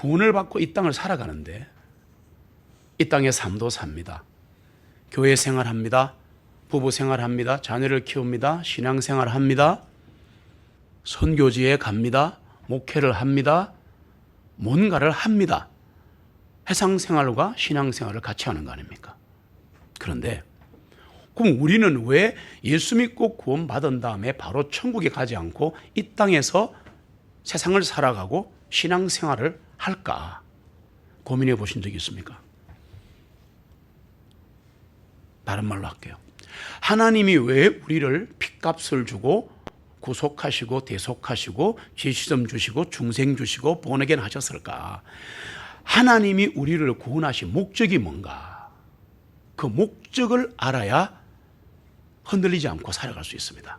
구원을 받고 이 땅을 살아가는데 이 땅의 삶도 삽니다. 교회 생활합니다. 부부 생활합니다. 자녀를 키웁니다. 신앙생활 합니다. 선교지에 갑니다. 목회를 합니다. 뭔가를 합니다. 해상생활과 신앙생활을 같이 하는 거 아닙니까? 그런데 그럼 우리는 왜 예수 믿고 구원받은 다음에 바로 천국에 가지 않고 이 땅에서 세상을 살아가고 신앙생활을 할까? 고민해 보신 적이 있습니까? 다른 말로 할게요. 하나님이 왜 우리를 핏값을 주고 구속하시고 대속하시고 죄시점 주시고 중생 주시고 본에겐 하셨을까? 하나님이 우리를 구원하신 목적이 뭔가? 그 목적을 알아야 흔들리지 않고 살아갈 수 있습니다.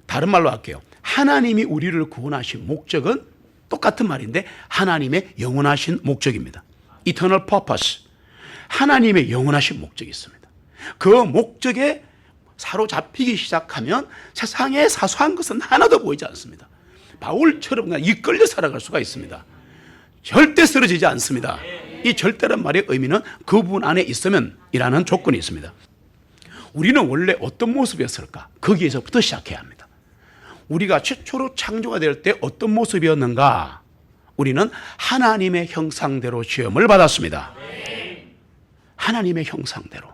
다른 말로 할게요. 하나님이 우리를 구원하신 목적은 똑같은 말인데 하나님의 영원하신 목적입니다. Eternal purpose. 하나님의 영원하신 목적이 있습니다. 그 목적에 사로잡히기 시작하면 세상에 사소한 것은 하나도 보이지 않습니다. 바울처럼 그냥 이끌려 살아갈 수가 있습니다. 절대 쓰러지지 않습니다. 이 절대란 말의 의미는 그분 안에 있으면 이라는 조건이 있습니다. 우리는 원래 어떤 모습이었을까? 거기에서부터 시작해야 합니다. 우리가 최초로 창조가 될 때 어떤 모습이었는가? 우리는 하나님의 형상대로 시험을 받았습니다. 하나님의 형상대로.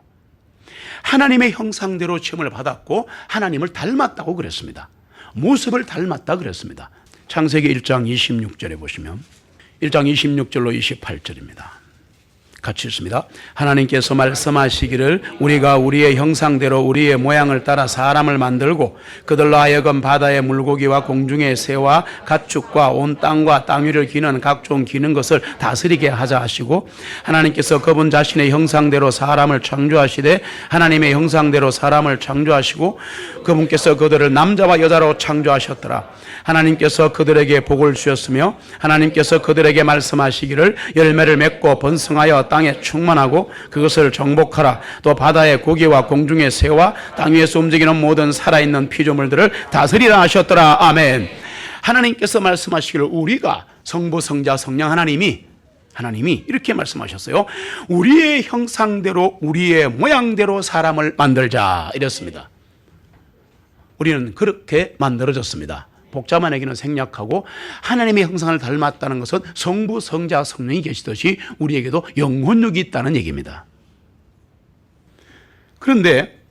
하나님의 형상대로 시험을 받았고 하나님을 닮았다고 그랬습니다. 모습을 닮았다 그랬습니다. 창세기 1장 26절에 보시면 1장 26절로 28절입니다. 같이 읽습니다. 하나님께서 말씀하시기를 우리가 우리의 형상대로 우리의 모양을 따라 사람을 만들고 그들로 하여금 바다의 물고기와 공중의 새와 가축과 온 땅과 땅 위를 기는 각종 기는 것을 다스리게 하자 하시고 하나님께서 그분 자신의 형상대로 사람을 창조하시되 하나님의 형상대로 사람을 창조하시고 그분께서 그들을 남자와 여자로 창조하셨더라. 하나님께서 그들에게 복을 주셨으며 하나님께서 그들에게 말씀하시기를 열매를 맺고 번성하여 땅에 충만하고 그것을 정복하라. 또 바다의 고기와 공중의 새와 땅 위에서 움직이는 모든 살아있는 피조물들을 다스리라 하셨더라. 아멘. 하나님께서 말씀하시기를 우리가 성부 성자 성령 하나님이 이렇게 말씀하셨어요. 우리의 형상대로 우리의 모양대로 사람을 만들자 이랬습니다. 우리는 그렇게 만들어졌습니다. 복잡한 얘기는 생략하고 하나님의 형상을 닮았다는 것은 성부, 성자, 성령이 계시듯이 우리에게도 영혼력이 있다는 얘기입니다. 그런데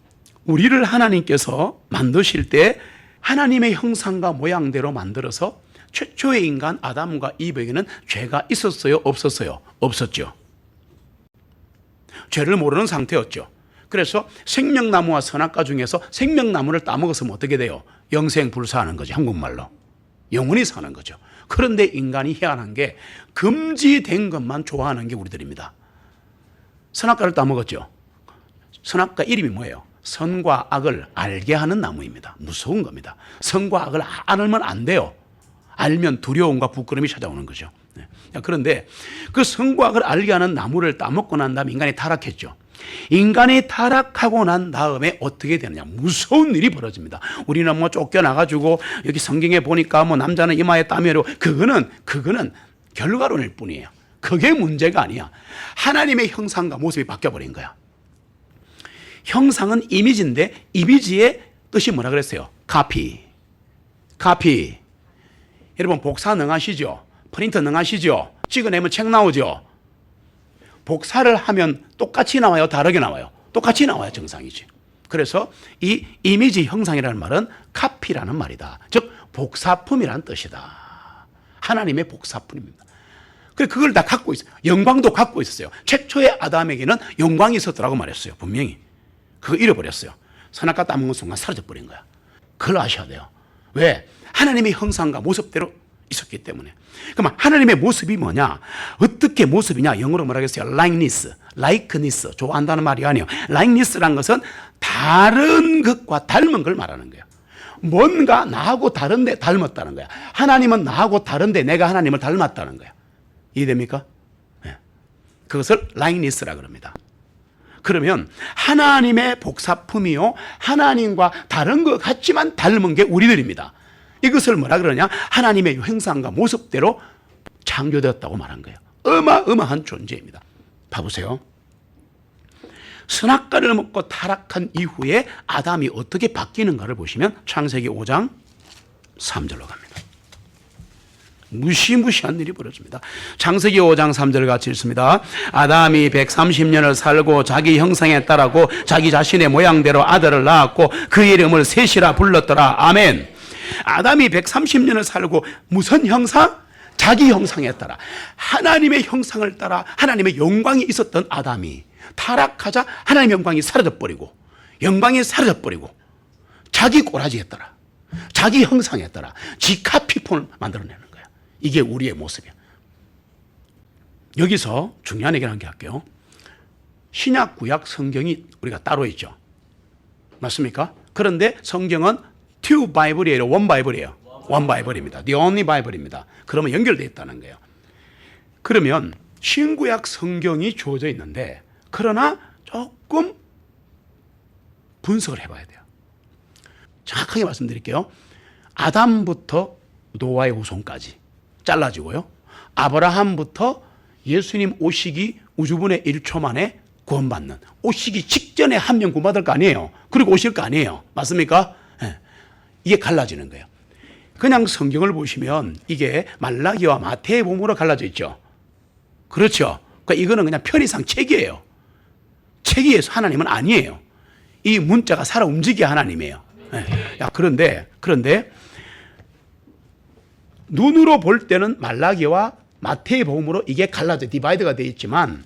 우리를 하나님께서 만드실 때 하나님의 형상과 모양대로 만들어서 최초의 인간 아담과 이브에게는 죄가 있었어요? 없었어요? 없었죠. 죄를 모르는 상태였죠. 그래서 생명나무와 선악과 중에서 생명나무를 따먹었으면 어떻게 돼요? 영생불사하는 거죠. 한국말로. 영원히 사는 거죠. 그런데 인간이 희한한 게 금지된 것만 좋아하는 게 우리들입니다. 선악과를 따먹었죠. 선악과 이름이 뭐예요? 선과 악을 알게 하는 나무입니다. 무서운 겁니다. 선과 악을 알면 안 돼요. 알면 두려움과 부끄러움이 찾아오는 거죠. 그런데 그 선과 악을 알게 하는 나무를 따먹고 난 다음에 인간이 타락했죠. 인간이 타락하고 난 다음에 어떻게 되느냐? 무서운 일이 벌어집니다. 우리는 뭐 쫓겨나가지고 여기 성경에 보니까 뭐 남자는 이마에 땀이 흐르고 그거는 결과론일 뿐이에요. 그게 문제가 아니야. 하나님의 형상과 모습이 바뀌어버린 거야. 형상은 이미지인데 이미지의 뜻이 뭐라 그랬어요? 카피. 여러분 복사 능하시죠? 프린터 능하시죠? 찍어내면 책 나오죠? 복사를 하면 똑같이 나와요? 다르게 나와요? 똑같이 나와야 정상이지. 그래서 이 이미지 형상이라는 말은 카피라는 말이다. 즉 복사품이라는 뜻이다. 하나님의 복사품입니다. 그걸 다 갖고 있어요. 영광도 갖고 있었어요. 최초의 아담에게는 영광이 있었더라고 말했어요. 분명히. 그거 잃어버렸어요. 선악과 따먹는 순간 사라져버린 거야. 그걸 아셔야 돼요. 왜? 하나님의 형상과 모습대로 있었기 때문에. 그럼 하나님의 모습이 뭐냐? 어떻게 모습이냐? 영어로 뭐라 그랬어요? likeness. 좋아한다는 말이 아니에요. likeness라는 것은 다른 것과 닮은 걸 말하는 거예요. 뭔가 나하고 다른데 닮았다는 거야. 하나님은 나하고 다른데 내가 하나님을 닮았다는 거야. 이해됩니까? 네. 그것을 likeness라고 합니다. 그러면 하나님의 복사품이요, 하나님과 다른 것 같지만 닮은 게 우리들입니다. 이것을 뭐라 그러냐? 하나님의 형상과 모습대로 창조되었다고 말한 거예요. 어마어마한 존재입니다. 봐보세요. 선악과를 먹고 타락한 이후에 아담이 어떻게 바뀌는가를 보시면 창세기 5장 3절로 갑니다. 무시무시한 일이 벌어집니다. 창세기 5장 3절 같이 읽습니다. 아담이 130년을 살고 자기 형상에 따라고 자기 자신의 모양대로 아들을 낳았고 그 이름을 셋이라 불렀더라. 아멘. 아담이 130년을 살고 무슨 형상? 자기 형상에 따라, 하나님의 형상을 따라 하나님의 영광이 있었던 아담이 타락하자 하나님의 영광이 사라져버리고, 영광이 사라져버리고 자기 꼬라지에 따라, 자기 형상에 따라 지카피폰을 만들어내는 거야. 이게 우리의 모습이야. 여기서 중요한 얘기를 한 게 할게요. 신약 구약 성경이 우리가 따로 있죠. 맞습니까? 그런데 성경은 two 바이블이에요, one 바이블이에요. one 바이블입니다. the only 바이블입니다. 그러면 연결되어 있다는 거예요. 그러면 신구약 성경이 주어져 있는데, 그러나 조금 분석을 해봐야 돼요. 정확하게 말씀드릴게요. 아담부터 노아의 후손까지 잘라지고요, 아브라함부터 예수님 오시기 우주분의 1초 만에 구원받는, 오시기 직전에 한 명 구원받을 거 아니에요. 그리고 오실 거 아니에요. 맞습니까? 네. 이게 갈라지는 거예요. 그냥 성경을 보시면 이게 말라기와 마태복음으로 갈라져 있죠. 그렇죠. 그러니까 이거는 그냥 편의상 책이에요. 책이에서 하나님은 아니에요. 이 문자가 살아 움직여야 하나님이에요. 네. 야, 그런데 눈으로 볼 때는 말라기와 마태복음으로 이게 갈라져 디바이드가 되어 있지만,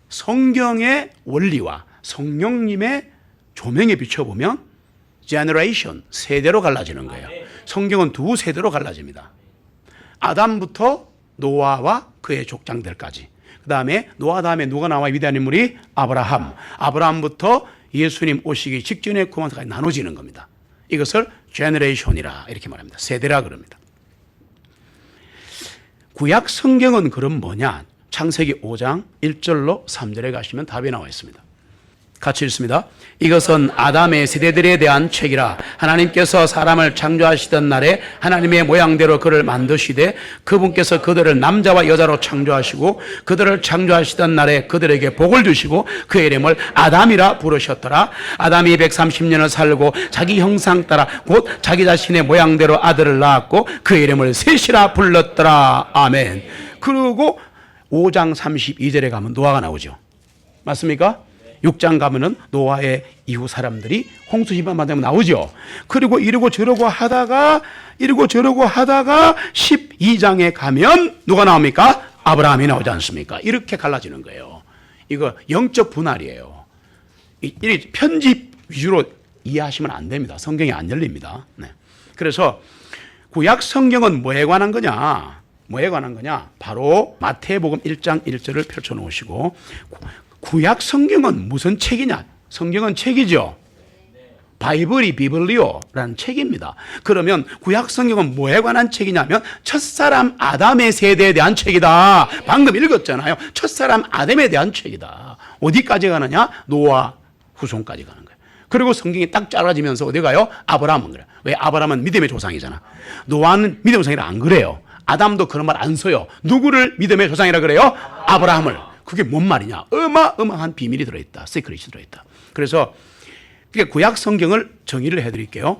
성경의 원리와 성령님의 조명에 비춰보면 generation, 세대로 갈라지는 거예요. 성경은 두 세대로 갈라집니다. 아담부터 노아와 그의 족장들까지. 그 다음에 노아 다음에 누가 나와? 위대한 인물이 아브라함. 아브라함부터 예수님 오시기 직전의 구원까지 나눠지는 겁니다. 이것을 generation이라 이렇게 말합니다. 세대라 그럽니다. 구약 성경은 그럼 뭐냐? 창세기 5장 1절로 3절에 가시면 답이 나와 있습니다. 같이 읽습니다. 이것은 아담의 세대들에 대한 책이라. 하나님께서 사람을 창조하시던 날에 하나님의 모양대로 그를 만드시되 그분께서 그들을 남자와 여자로 창조하시고 그들을 창조하시던 날에 그들에게 복을 주시고 그의 이름을 아담이라 부르셨더라. 아담이 130년을 살고 자기 형상 따라 곧 자기 자신의 모양대로 아들을 낳았고 그의 이름을 셋이라 불렀더라. 아멘. 그리고 5장 32절에 가면 노아가 나오죠. 맞습니까? 6장 가면은 노아의 이후 사람들이 홍수 심판 받으면 나오죠. 그리고 이러고 저러고 하다가 12장에 가면 누가 나옵니까? 아브라함이 나오지 않습니까? 이렇게 갈라지는 거예요. 이거 영적 분할이에요. 이 편집 위주로 이해하시면 안 됩니다. 성경이 안 열립니다. 네. 그래서 구약 성경은 뭐에 관한 거냐? 바로 마태복음 1장 1절을 펼쳐놓으시고, 구약 성경은 무슨 책이냐? 성경은 책이죠. 바이블이 비블리오라는 책입니다. 그러면 구약 성경은 뭐에 관한 책이냐면 첫사람 아담의 세대에 대한 책이다. 방금 읽었잖아요. 첫사람 아담에 대한 책이다. 어디까지 가느냐? 노아 후손까지 가는 거예요. 그리고 성경이 딱 잘라지면서 어디 가요? 아브라함은 그래요. 왜? 아브라함은 믿음의 조상이잖아. 노아는 믿음의 조상이라 안 그래요. 아담도 그런 말 안 써요. 누구를 믿음의 조상이라 그래요? 아브라함을. 그게 뭔 말이냐? 어마어마한 비밀이 들어있다. 시크릿이 들어있다. 그래서 구약 성경을 정의를 해드릴게요.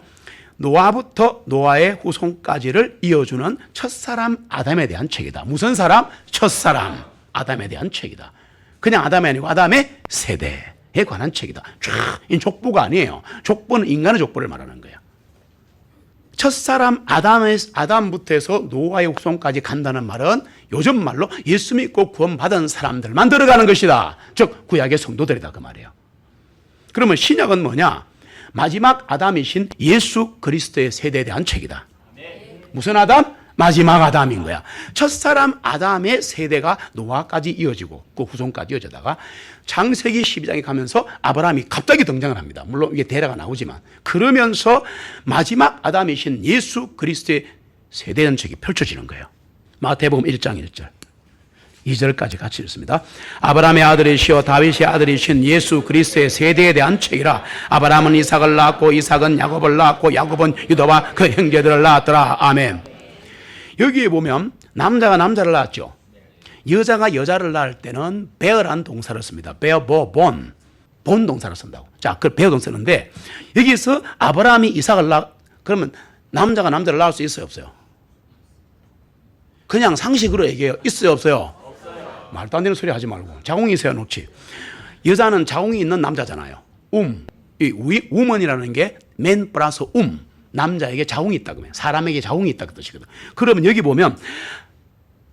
노아부터 노아의 후손까지를 이어주는 첫사람 아담에 대한 책이다. 무슨 사람? 첫사람 아담에 대한 책이다. 그냥 아담이 아니고 아담의 세대에 관한 책이다. 이 족보가 아니에요. 족보는 인간의 족보를 말하는 거예요. 첫사람 아담부터 해서 노아의 후손까지 간다는 말은 요즘 말로 예수 믿고 구원받은 사람들만 들어가는 것이다. 즉 구약의 성도들이다 그 말이에요. 그러면 신약은 뭐냐? 마지막 아담이신 예수 그리스도의 세대에 대한 책이다. 무슨 아담? 마지막 아담인 거야. 첫사람 아담의 세대가 노아까지 이어지고 그 후손까지 이어지다가 창세기 12장에 가면서 아브라함이 갑자기 등장을 합니다. 물론 이게 대례가 나오지만, 그러면서 마지막 아담이신 예수 그리스도의 세대 전책이 펼쳐지는 거예요. 마태복음 1장 1절 2절까지 같이 읽습니다. 아브라함의 아들이시오 다윗의 아들이신 예수 그리스도의 세대에 대한 책이라. 아브라함은 이삭을 낳았고 이삭은 야곱을 낳았고 야곱은 유다와 그 형제들을 낳았더라. 아멘. 여기에 보면 남자가 남자를 낳았죠. 여자가 여자를 낳을 때는 bear란 동사를 씁니다. bear, born. 본 동사를 쓴다고. 자, 그 bear 동사 쓰는데 여기서 아브라함이 이삭을 그러면 남자가 남자를 낳을 수 있어요, 없어요? 그냥 상식으로 얘기해요. 있어요, 없어요? 없어요. 말도 안 되는 소리 하지 말고. 자궁이 있어야 놓지. 여자는 자궁이 있는 남자잖아요. 이 woman이라는 게 man 플러스 남자에게 자궁이 있다 그러면 사람에게 자궁이 있다 그 뜻이거든. 그러면 여기 보면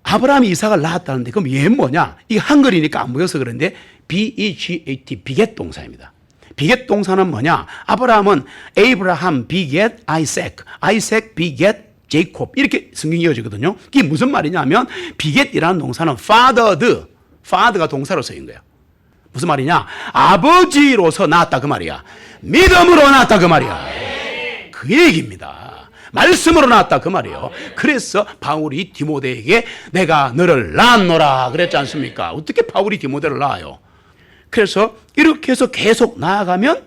아브라함이 이삭을 낳았다는데 그럼 얘는 뭐냐? 이게 한글이니까 안 보여서 그런데 begat 비겟 동사입니다. 비겟 동사는 뭐냐? 아브라함은 에이브라함 비겟 아이색 비겟 제이콥 이렇게 성경이 이어지거든요. 이게 무슨 말이냐면 비겟이라는 동사는 father가 동사로 쓰인 거예요. 무슨 말이냐? 아버지로서 낳았다 그 말이야. 믿음으로 낳았다 그 말이야. 그 얘기입니다. 말씀으로 낳았다 그 말이에요. 그래서 바울이 디모데에게 내가 너를 낳았노라 그랬지 않습니까? 어떻게 바울이 디모데를 낳아요? 그래서 이렇게 해서 계속 나아가면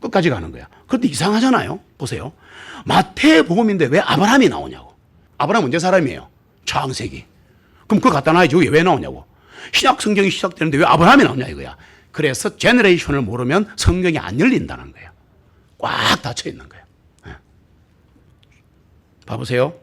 끝까지 가는 거야. 그런데 이상하잖아요. 보세요. 마태복음인데 왜 아브라함이 나오냐고. 아브라함 언제 사람이에요? 창세기. 그럼 그거 갖다 놔야지 왜 나오냐고. 신약 성경이 시작되는데 왜 아브라함이 나오냐 이거야. 그래서 제너레이션을 모르면 성경이 안 열린다는 거예요. 꽉 닫혀 있는 거예요. 봐보세요.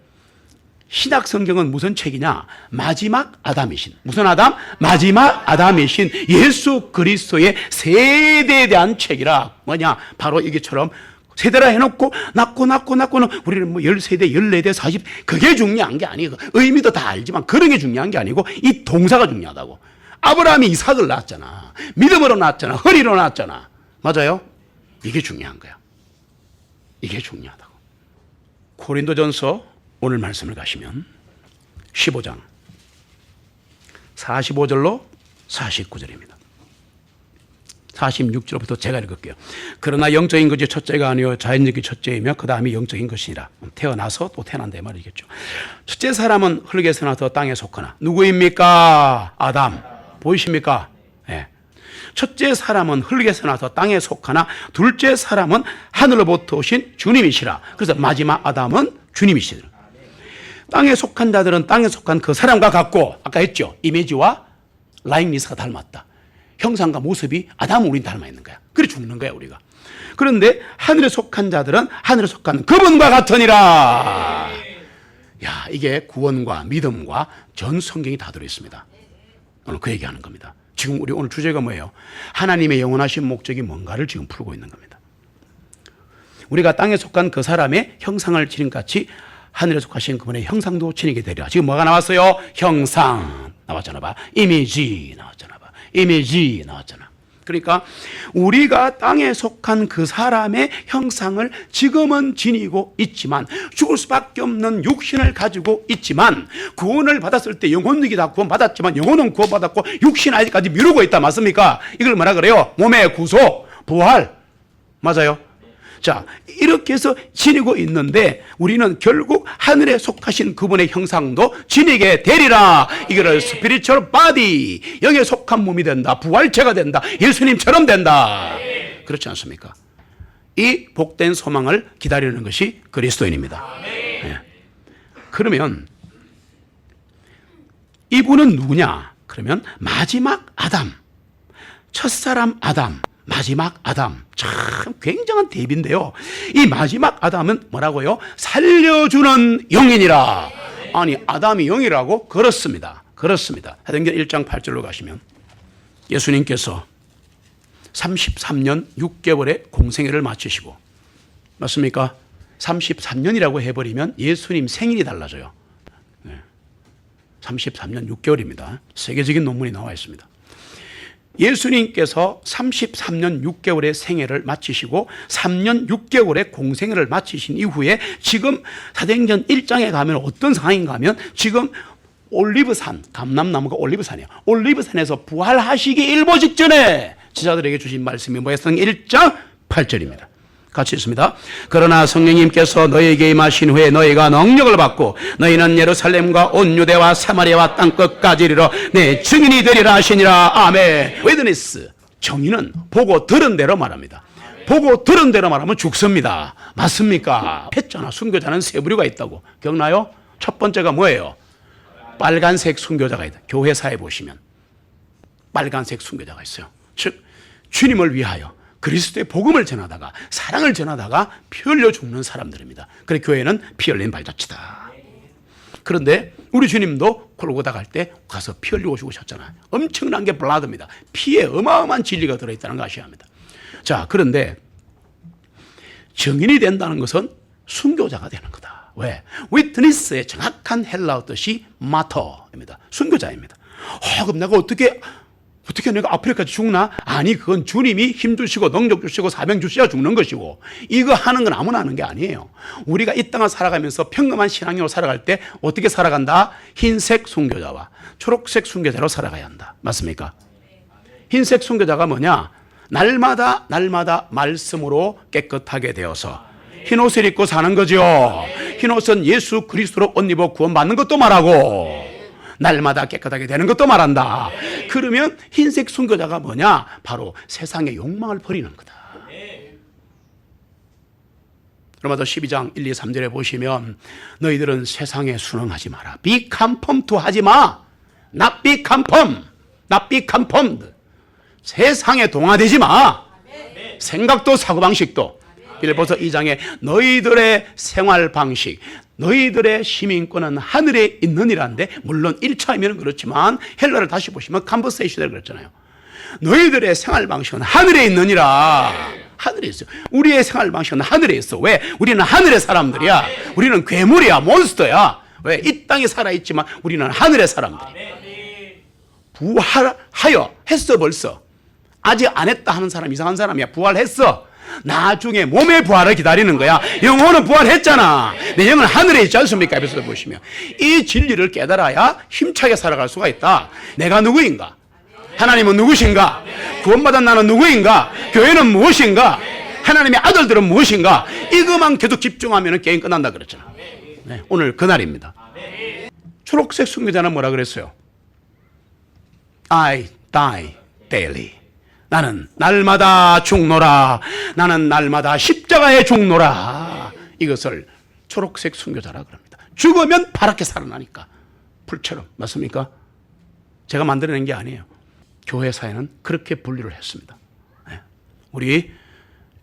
신약 성경은 무슨 책이냐? 마지막 아담이신. 무슨 아담? 마지막 아담이신 예수 그리스도의 세대에 대한 책이라. 뭐냐? 바로 이게처럼 세대라 해놓고 낳고는 우리는 뭐 13대, 14대, 40 그게 중요한 게 아니고 의미도 다 알지만 그런 게 중요한 게 아니고 이 동사가 중요하다고. 아브라함이 이삭을 낳았잖아. 믿음으로 낳았잖아. 허리로 낳았잖아. 맞아요? 이게 중요한 거야. 이게 중요하다고. 고린도전서 오늘 말씀을 가시면 15장 45절로 49절입니다. 46절부터 제가 읽을게요. 그러나 영적인 것이 첫째가 아니요 자연적인 첫째이며 그 다음이 영적인 것이니라. 태어나서 또 태어난다 이 말이겠죠. 첫째 사람은 흙에서 나서 땅에 속하나 누구입니까? 아담. 보이십니까? 네. 첫째 사람은 흙에서 나서 땅에 속하나 둘째 사람은 하늘로부터 오신 주님이시라. 그래서 마지막 아담은 주님이시라. 땅에 속한 자들은 땅에 속한 그 사람과 같고 아까 했죠. 이미지와 라이크니스가 닮았다. 형상과 모습이 아담은 우린 닮아 있는 거야. 그래 죽는 거야 우리가. 그런데 하늘에 속한 자들은 하늘에 속한 그분과 같으니라. 야, 이게 구원과 믿음과 전 성경이 다 들어있습니다. 오늘 그 얘기하는 겁니다. 지금 우리 오늘 주제가 뭐예요? 하나님의 영원하신 목적이 뭔가를 지금 풀고 있는 겁니다. 우리가 땅에 속한 그 사람의 형상을 지닌같이 하늘에 속하신 그분의 형상도 지니게 되리라. 지금 뭐가 나왔어요? 형상 나왔잖아 봐. 이미지 나왔잖아 봐. 이미지 나왔잖아. 그러니까 우리가 땅에 속한 그 사람의 형상을 지금은 지니고 있지만 죽을 수밖에 없는 육신을 가지고 있지만 구원을 받았을 때 영혼력이 다 구원받았지만 영혼은 구원받았고 육신 아직까지 미루고 있다. 맞습니까? 이걸 뭐라 그래요? 몸의 구속, 부활. 맞아요? 자, 이렇게 해서 지니고 있는데 우리는 결국 하늘에 속하신 그분의 형상도 지니게 되리라. 이거를 스피리추얼 바디, 영에 속한 몸이 된다. 부활체가 된다. 예수님처럼 된다. 그렇지 않습니까? 이 복된 소망을 기다리는 것이 그리스도인입니다. 네. 그러면 이분은 누구냐? 그러면 마지막 아담, 첫사람 아담, 마지막 아담. 참 굉장한 대비인데요. 이 마지막 아담은 뭐라고요? 살려주는 영이니라. 아니 아담이 영이라고? 그렇습니다. 그렇습니다. 사도행전 1장 8절로 가시면 예수님께서 33년 6개월의 공생애를 마치시고 맞습니까? 33년이라고 해버리면 예수님 생일이 달라져요. 33년 6개월입니다. 세계적인 논문이 나와 있습니다. 예수님께서 33년 6개월의 생애를 마치시고 3년 6개월의 공생애를 마치신 이후에 지금 사도행전 1장에 가면 어떤 상황인가 하면 지금 올리브산, 감람나무가 올리브산이에요. 올리브산에서 부활하시기 일보 직전에 제자들에게 주신 말씀이 뭐예요? 1장 8절입니다. 같이 있습니다. 그러나 성령님께서 너희에게 임하신 후에 너희가 능력을 받고 너희는 예루살렘과 온 유대와 사마리아와 땅끝까지 이르러 내 증인이 되리라 하시니라. 아멘. 웨드니스, 정의는 보고 들은 대로 말합니다. 보고 들은 대로 말하면 죽습니다. 맞습니까? 했잖아. 순교자는 세 부류가 있다고. 기억나요? 첫 번째가 뭐예요? 빨간색 순교자가 있다. 교회사에 보시면 빨간색 순교자가 있어요. 즉 주님을 위하여 그리스도의 복음을 전하다가 사랑을 전하다가 피 흘려 죽는 사람들입니다. 그래서 교회는 피 흘린 발자취다. 그런데 우리 주님도 골고다 갈 때 가서 피 흘리고 죽으셨잖아요. 엄청난 게 블라드입니다. 피에 어마어마한 진리가 들어있다는 거 아셔야 합니다. 자, 그런데 증인이 된다는 것은 순교자가 되는 거다. 왜? 위트니스의 정확한 헬라어 뜻이 마터입니다. 순교자입니다. 그럼 내가 어떻게 내가 아프리카까지 죽나? 아니, 그건 주님이 힘 주시고 능력 주시고 사명 주셔야 죽는 것이고, 이거 하는 건 아무나 하는 게 아니에요. 우리가 이 땅을 살아가면서 평범한 신앙인으로 살아갈 때 어떻게 살아간다? 흰색 순교자와 초록색 순교자로 살아가야 한다. 맞습니까? 흰색 순교자가 뭐냐? 날마다 말씀으로 깨끗하게 되어서 흰옷을 입고 사는 거죠. 흰옷은 예수 그리스도로 옷 입어 구원받는 것도 말하고 날마다 깨끗하게 되는 것도 말한다. 그러면 흰색 순교자가 뭐냐? 바로 세상의 욕망을 버리는 거다. 로마서 12장 1, 2, 3절에 보시면 너희들은 세상에 순응하지 마라. Be conformed to 하지 마. Not be conformed. Not be conformed. 세상에 동화되지 마. 생각도 사고방식도. 빌보서 2장에 너희들의 생활 방식, 너희들의 시민권은 하늘에 있느니라는데, 물론 1차이면 그렇지만 헬라를 다시 보시면 컨버세이션을 그랬잖아요. 너희들의 생활 방식은 하늘에 있느니라. 하늘에 있어요. 우리의 생활 방식은 하늘에 있어. 왜? 우리는 하늘의 사람들이야. 우리는 괴물이야, 몬스터야. 왜? 이 땅에 살아있지만 우리는 하늘의 사람들이야. 부활하여 했어. 벌써 아직 안 했다 하는 사람 이상한 사람이야. 부활했어. 나중에 몸의 부활을 기다리는 거야. 영혼은 부활했잖아. 내 영은 하늘에 있지 않습니까? 에베소서 보시면 이 진리를 깨달아야 힘차게 살아갈 수가 있다. 내가 누구인가? 하나님은 누구신가? 구원받은 나는 누구인가? 교회는 무엇인가? 하나님의 아들들은 무엇인가? 이것만 계속 집중하면 게임 끝난다 그랬잖아. 네, 오늘 그날입니다. 초록색 순교자는 뭐라 그랬어요? I die daily. 나는 날마다 죽노라. 나는 날마다 십자가에 죽노라. 이것을 초록색 순교자라 그럽니다. 죽으면 파랗게 살아나니까. 불처럼. 맞습니까? 제가 만들어낸 게 아니에요. 교회사에는 그렇게 분류를 했습니다. 우리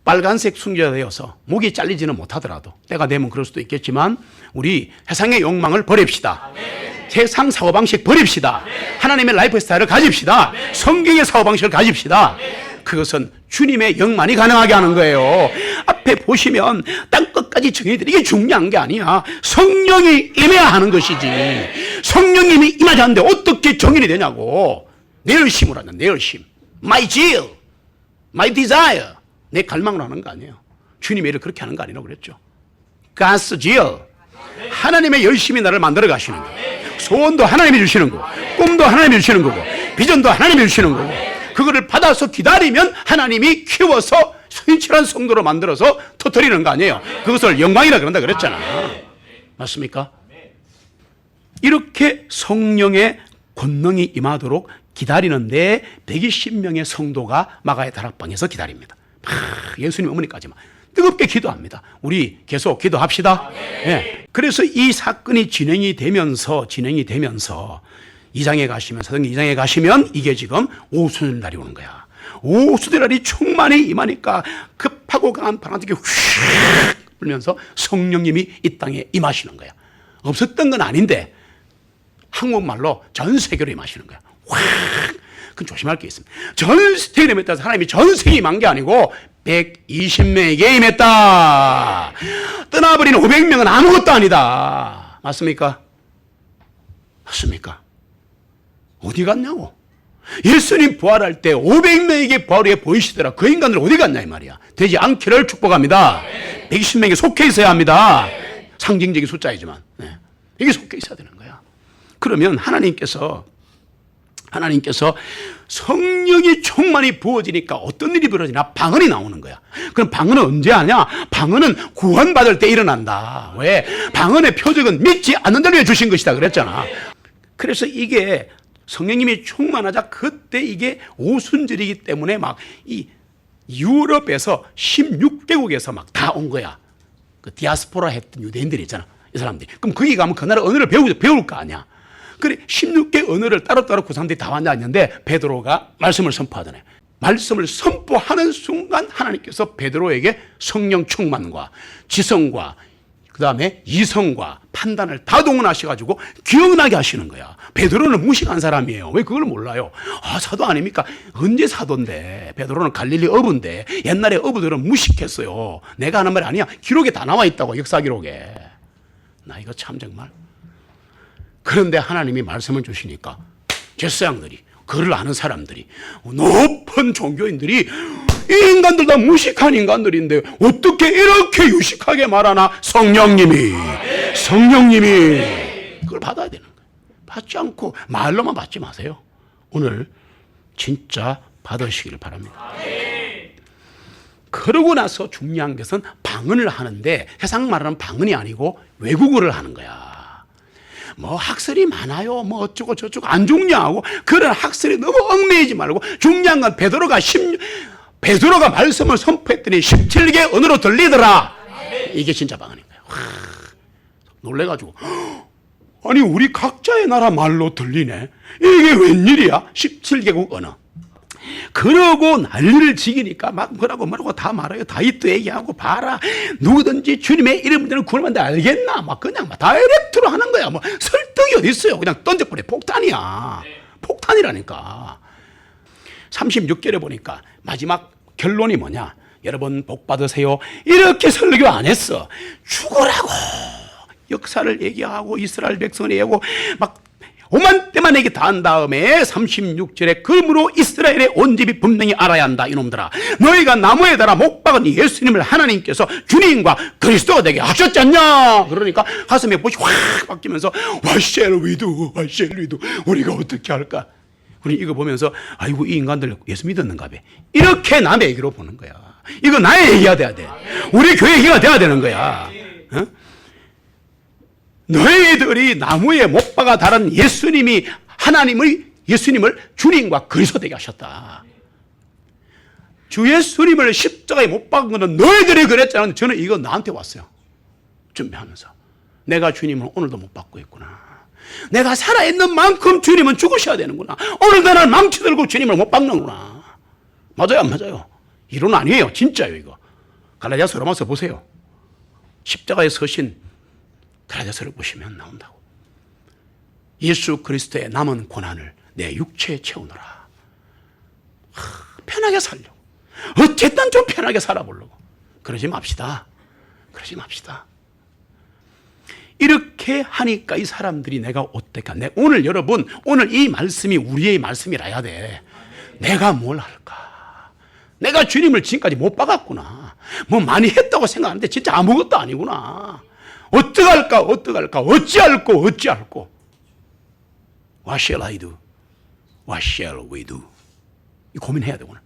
빨간색 순교자 되어서 목이 잘리지는 못하더라도 때가 되면 그럴 수도 있겠지만 우리 세상의 욕망을 버립시다. 세상 사고방식 버립시다. 하나님의 라이프 스타일을 가집시다. 성경의 사고방식을 가집시다. 그것은 주님의 영만이 가능하게 하는 거예요. 앞에 보시면 땅끝까지 정의들이 이게 중요한 게 아니야. 성령이 임해야 하는 것이지. 성령님이 임하지 않는데 어떻게 정인이 되냐고. 내 열심으로 하는 내 열심. My zeal, my desire. 내 갈망으로 하는 거 아니에요. 주님의 일을 그렇게 하는 거 아니라고 그랬죠. God's zeal. 하나님의 열심히 나를 만들어 가시는 거예요. 소원도 하나님이 주시는 거고, 꿈도 하나님이 주시는 거고, 비전도 하나님이 주시는 거고, 그거를 받아서 기다리면 하나님이 키워서 신실한 성도로 만들어서 터뜨리는 거 아니에요. 그것을 영광이라 그런다 그랬잖아. 맞습니까? 이렇게 성령의 권능이 임하도록 기다리는데 120명의 성도가 마가의 다락방에서 기다립니다. 예수님 어머니까지만 뜨겁게 기도합니다. 우리 계속 기도합시다. 네. 그래서 이 사건이 진행이 되면서 2장에 가시면, 사도행전 2장에 가시면 이게 지금 오순절날이 오는 거야. 오순절날이 충만히 임하니까 급하고 강한 바람이 휙 불면서 성령님이 이 땅에 임하시는 거야. 없었던 건 아닌데 한국말로 전 세계로 임하시는 거야. 확! 그건 조심할 게 있습니다. 전 세계로 임했다. 하나님이 전 세계에 임한 게 아니고 120명에게 임했다. 떠나버린 500명은 아무것도 아니다. 맞습니까? 맞습니까? 어디 갔냐고. 예수님 부활할 때 500명에게 부활에 보이시더라. 그 인간들 어디 갔냐 이 말이야. 되지 않기를 축복합니다. 120명에 속해 있어야 합니다. 상징적인 숫자이지만 이게 속해 있어야 되는 거야. 그러면 하나님께서 성령이 충만히 부어지니까 어떤 일이 벌어지나? 방언이 나오는 거야. 그럼 방언은 언제 하냐? 방언은 구원받을 때 일어난다. 왜? 방언의 표적은 믿지 않는 자를 위해 주신 것이다 그랬잖아. 그래서 이게 성령님이 충만하자 그때 이게 오순절이기 때문에 막 이 유럽에서 16개국에서 막 다 온 거야. 그 디아스포라 했던 유대인들이 있잖아. 이 사람들이. 그럼 거기 가면 그 나라 언어를 배울 거 아니야. 그래 16개 언어를 따로따로 그 사람들이 다 만났는데 베드로가 말씀을 선포하더네. 말씀을 선포하는 순간 하나님께서 베드로에게 성령 충만과 지성과 그 다음에 이성과 판단을 다 동원하셔가지고 기억나게 하시는 거야. 베드로는 무식한 사람이에요. 왜 그걸 몰라요? 아, 사도 아닙니까? 언제 사도인데? 베드로는 갈릴리 어부인데 옛날에 어부들은 무식했어요. 내가 하는 말이 아니야. 기록에 다 나와 있다고, 역사 기록에. 나 이거 참 정말. 그런데 하나님이 말씀을 주시니까 제사장들이, 그를 아는 사람들이, 높은 종교인들이 이 인간들 다 무식한 인간들인데 어떻게 이렇게 유식하게 말하나? 성령님이 그걸 받아야 되는 거예요. 받지 않고 말로만 받지 마세요. 오늘 진짜 받으시기를 바랍니다. 그러고 나서 중요한 것은 방언을 하는데 세상 말하는 방언이 아니고 외국어를 하는 거야. 뭐 학설이 많아요. 뭐 어쩌고 저쩌고 안 중요하고 그런 학설이 너무 얽매이지 말고 중요한 건 베드로가 말씀을 선포했더니 17개 언어로 들리더라. 이게 진짜 방언인 거예요. 놀래가지고 아니 우리 각자의 나라 말로 들리네. 이게 웬일이야? 17개국 언어. 그러고 난리를 지기니까 막 뭐라고 다 말해요. 다윗도 얘기하고 봐라. 누구든지 주님의 이름을 되는 구원받는데 알겠나? 막 그냥 막 다이렉트로 하는 거야. 뭐 설득이 어디 있어요? 그냥 던져버려. 폭탄이야. 폭탄이라니까. 36절에 보니까 마지막 결론이 뭐냐? 여러분 복 받으세요. 이렇게 설교 안 했어. 죽으라고. 역사를 얘기하고 이스라엘 백성을 얘기하고 막 오만 때만 얘기 다 한 다음에 36절에 그러므로 이스라엘의 온 집이 분명히 알아야 한다. 이놈들아, 너희가 나무에 달아 못 박은 예수님을 하나님께서 주님과 그리스도가 되게 하셨지 않냐. 그러니까 가슴에 못이 확 바뀌면서 와쉘위두 우리가 어떻게 할까. 우리 이거 보면서 아이고 이 인간들 예수 믿었는가 봐. 이렇게 남의 얘기로 보는 거야. 이거 나의 얘기가 돼야 돼. 우리 교회 얘기가 돼야 되는 거야. 어? 너희들이 나무에 못 박아 달은 예수님을 주님과 그리스도 되게 하셨다. 주 예수님을 십자가에 못 박은 것은 너희들이 그랬잖아. 저는 이거 나한테 왔어요. 준비하면서 내가 주님을 오늘도 못 받고 있구나. 내가 살아있는 만큼 주님은 죽으셔야 되는구나. 오늘도 나는 망치 들고 주님을 못 박는구나. 맞아요, 안 맞아요? 이론 아니에요. 진짜요, 이거. 갈라디아서 로마서 보세요. 십자가에 서신 갈라디아서를 보시면 나온다고. 예수 그리스도의 남은 고난을 내 육체에 채우노라. 편하게 살려고. 어쨌든 좀 편하게 살아보려고. 그러지 맙시다. 이렇게 하니까 이 사람들이 내가 어떡하. 오늘 여러분, 오늘 이 말씀이 우리의 말씀이라야 돼. 내가 뭘 할까? 내가 주님을 지금까지 못 박았구나. 뭐 많이 했다고 생각하는데 진짜 아무것도 아니구나. 어떡할까? 어찌할꼬? What shall I do? What shall we do? 이 고민해야 돼, 오늘.